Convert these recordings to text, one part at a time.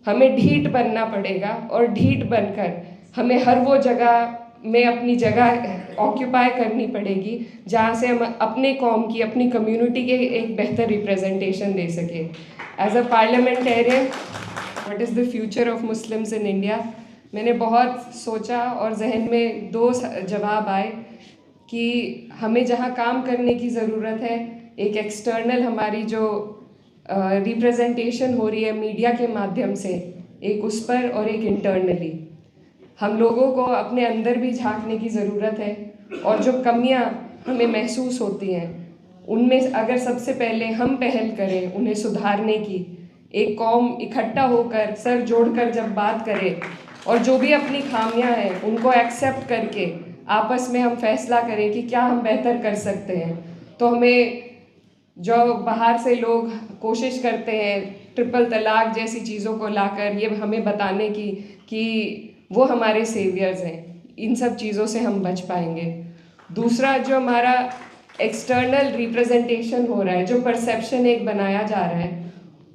हमें ढीठ बनना पड़ेगा और ढीठ बनकर हमें हर वो जगह में अपनी जगह ऑक्यूपाई करनी पड़ेगी जहाँ से हम अपने कौम की, अपनी कम्युनिटी के एक बेहतर रिप्रेजेंटेशन दे सके। As a parliamentarian, what is the future of Muslims in India, मैंने बहुत सोचा और जहन में दो जवाब आए कि हमें जहाँ काम करने की ज़रूरत है, एक एक्सटर्नल हमारी जो रिप्रेजेंटेशन हो रही है मीडिया के माध्यम से, एक उस पर, और एक इंटरनली हम लोगों को अपने अंदर भी झांकने की ज़रूरत है। और जो कमियां हमें महसूस होती हैं उनमें अगर सबसे पहले हम पहल करें उन्हें सुधारने की, एक कौम इकट्ठा होकर सर जोड़कर जब बात करे और जो भी अपनी खामियां हैं उनको एक्सेप्ट करके आपस में हम फैसला करें कि क्या हम बेहतर कर सकते हैं, तो हमें जो बाहर से लोग कोशिश करते हैं ट्रिपल तलाक जैसी चीज़ों को लाकर ये हमें बताने की कि वो हमारे सेवियर्स हैं, इन सब चीज़ों से हम बच पाएंगे। दूसरा, जो हमारा एक्सटर्नल रिप्रेजेंटेशन हो रहा है, जो परसेप्शन एक बनाया जा रहा है,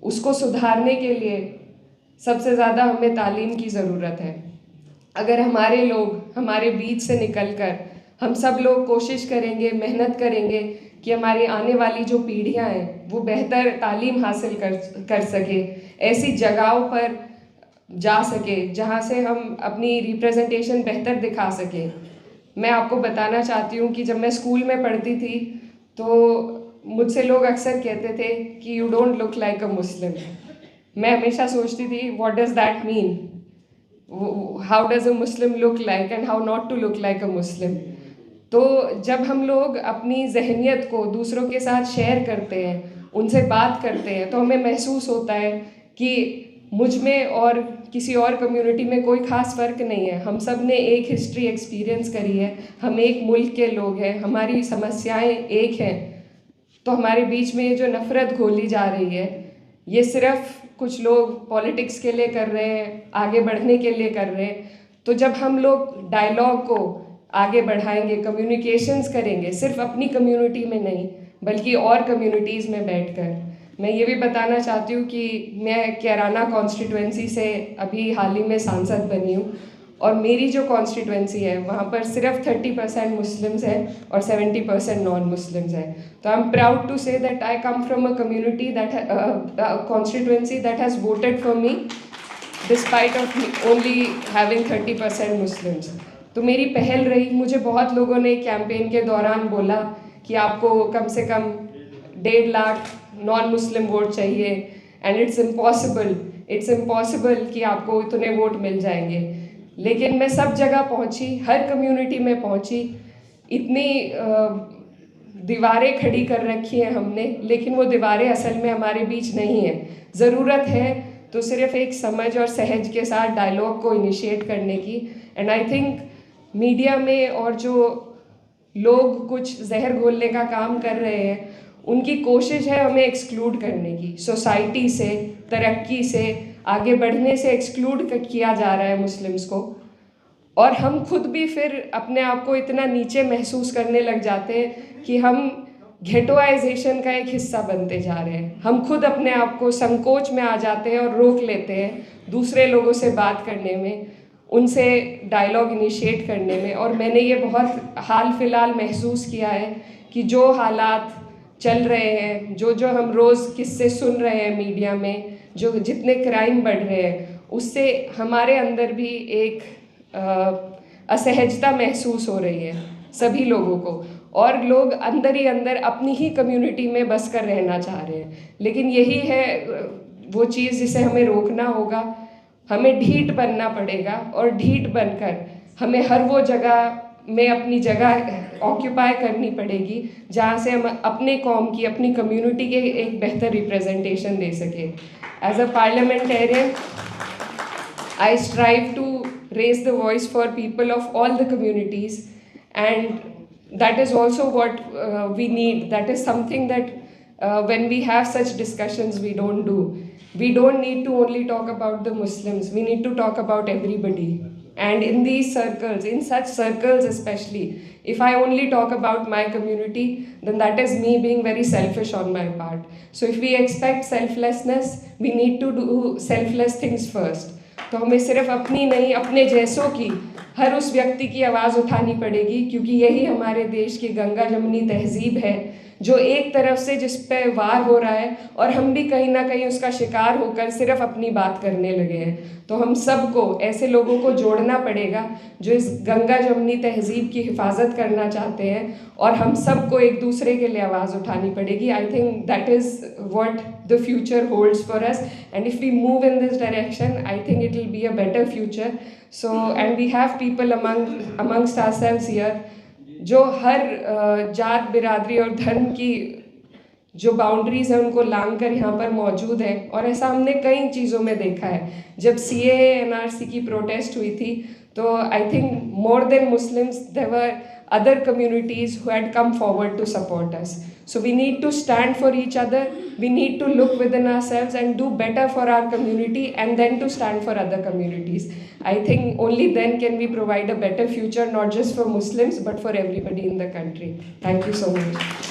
उसको सुधारने के लिए सबसे ज़्यादा हमें तालीम की ज़रूरत है। अगर हमारे लोग हमारे बीच से निकलकर हम सब लोग कोशिश करेंगे, मेहनत करेंगे कि हमारी आने वाली जो पीढ़ियां हैं वो बेहतर तालीम हासिल कर सके, ऐसी जगहों पर जा सके जहाँ से हम अपनी रिप्रेजेंटेशन बेहतर दिखा सकें। मैं आपको बताना चाहती हूँ कि जब मैं स्कूल में पढ़ती थी तो मुझसे लोग अक्सर कहते थे कि you don't look like a Muslim. मैं हमेशा सोचती थी what does that mean, how does a Muslim look like and how not to look like a Muslim. तो जब हम लोग अपनी जहनियत को दूसरों के साथ शेयर करते हैं, उनसे बात करते हैं, तो हमें महसूस होता है कि मुझ में और किसी और कम्युनिटी में कोई ख़ास फ़र्क नहीं है। हम सब ने एक हिस्ट्री एक्सपीरियंस करी है, हम एक मुल्क के लोग हैं, हमारी समस्याएं एक हैं। तो हमारे बीच में ये जो नफ़रत घोली जा रही है, ये सिर्फ कुछ लोग पॉलिटिक्स के लिए कर रहे हैं, आगे बढ़ने के लिए कर रहे हैं। तो जब हम लोग डायलॉग को आगे बढ़ाएंगे, कम्युनिकेशंस करेंगे, सिर्फ अपनी कम्युनिटी में नहीं बल्कि और कम्युनिटीज़ में बैठकर। मैं ये भी बताना चाहती हूँ कि मैं कैराना कॉन्स्टिट्यूएंसी से अभी हाल ही में सांसद बनी हूँ और मेरी जो कॉन्स्टिट्यूएंसी है वहाँ पर सिर्फ 30% मुस्लिम्स हैं और 70% नॉन मुस्लिम्स हैं। तो I am proud to say that I come from a community that constituency that has voted for me despite of only having 30% Muslims. तो मेरी पहल रही, मुझे बहुत लोगों ने कैंपेन के दौरान बोला कि आपको कम से कम 1.5 लाख नॉन मुस्लिम वोट चाहिए एंड इट्स इम्पॉसिबल कि आपको इतने वोट मिल जाएंगे। लेकिन मैं सब जगह पहुंची, हर कम्युनिटी में पहुंची, इतनी दीवारें खड़ी कर रखी हैं हमने, लेकिन वो दीवारें असल में हमारे बीच नहीं है। ज़रूरत है तो सिर्फ एक समझ और सहज के साथ डायलॉग को इनिशिएट करने की। एंड आई थिंक मीडिया में और जो लोग कुछ जहर घोलने का काम कर रहे हैं उनकी कोशिश है हमें एक्सक्लूड करने की, सोसाइटी से, तरक्की से, आगे बढ़ने से एक्सक्लूड किया जा रहा है मुस्लिम्स को। और हम खुद भी फिर अपने आप को इतना नीचे महसूस करने लग जाते हैं कि हम घेटोआइजेशन का एक हिस्सा बनते जा रहे हैं। हम खुद अपने आप को संकोच में आ जाते हैं और रोक लेते हैं दूसरे लोगों से बात करने में, उनसे डायलॉग इनिशिएट करने में। और मैंने ये बहुत हाल फिलहाल महसूस किया है कि जो हालात चल रहे हैं, जो हम रोज़ किस्से सुन रहे हैं मीडिया में, जो जितने क्राइम बढ़ रहे हैं, उससे हमारे अंदर भी एक असहजता महसूस हो रही है सभी लोगों को। और लोग अंदर ही अंदर अपनी ही कम्युनिटी में बस कर रहना चाह रहे हैं। लेकिन यही है वो चीज़ जिसे हमें रोकना होगा। हमें ढीठ बनना पड़ेगा और ढीठ बनकर हमें हर वो जगह में अपनी जगह ऑक्यूपाई करनी पड़ेगी जहाँ से हम अपने कौम की, अपनी कम्युनिटी के एक बेहतर रिप्रेजेंटेशन दे सके। As a parliamentarian, I strive to raise the voice for people of all the communities, and that is also what we need. That is something that when we have such discussions we don't do. We don't need to only talk about the Muslims, we need to talk about everybody. And in these circles, in such circles especially, if I only talk about my community, then that is me being very selfish on my part. So if we expect selflessness, we need to do selfless things first. तो हमें सिर्फ अपनी नहीं, अपने जैसों की, हर उस व्यक्ति की आवाज़ उठानी पड़ेगी, क्योंकि यही हमारे देश की गंगा जमुनी तहजीब है, जो एक तरफ से जिस पे वार हो रहा है और हम भी कहीं ना कहीं उसका शिकार होकर सिर्फ अपनी बात करने लगे हैं। तो हम सबको, ऐसे लोगों को जोड़ना पड़ेगा जो इस गंगा जमुनी तहजीब की हिफाजत करना चाहते हैं, और हम सबको एक दूसरे के लिए आवाज़ उठानी पड़ेगी। I think that is what the future holds for us, and if we move in this direction, I think it will be a better future. So and we have people amongst ourselves here जो हर जात, बिरादरी और धर्म की जो boundaries हैं उनको लांग कर यहाँ पर मौजूद है। और ऐसा हमने कई चीज़ों में देखा है। जब CAA NRC की प्रोटेस्ट हुई थी, तो I think more than Muslims there were other communities who had come forward to support us. So we need to stand for each other, we need to look within ourselves and do better for our community, and then to stand for other communities. I think only then can we provide a better future, not just for Muslims but for everybody in the country. Thank you so much.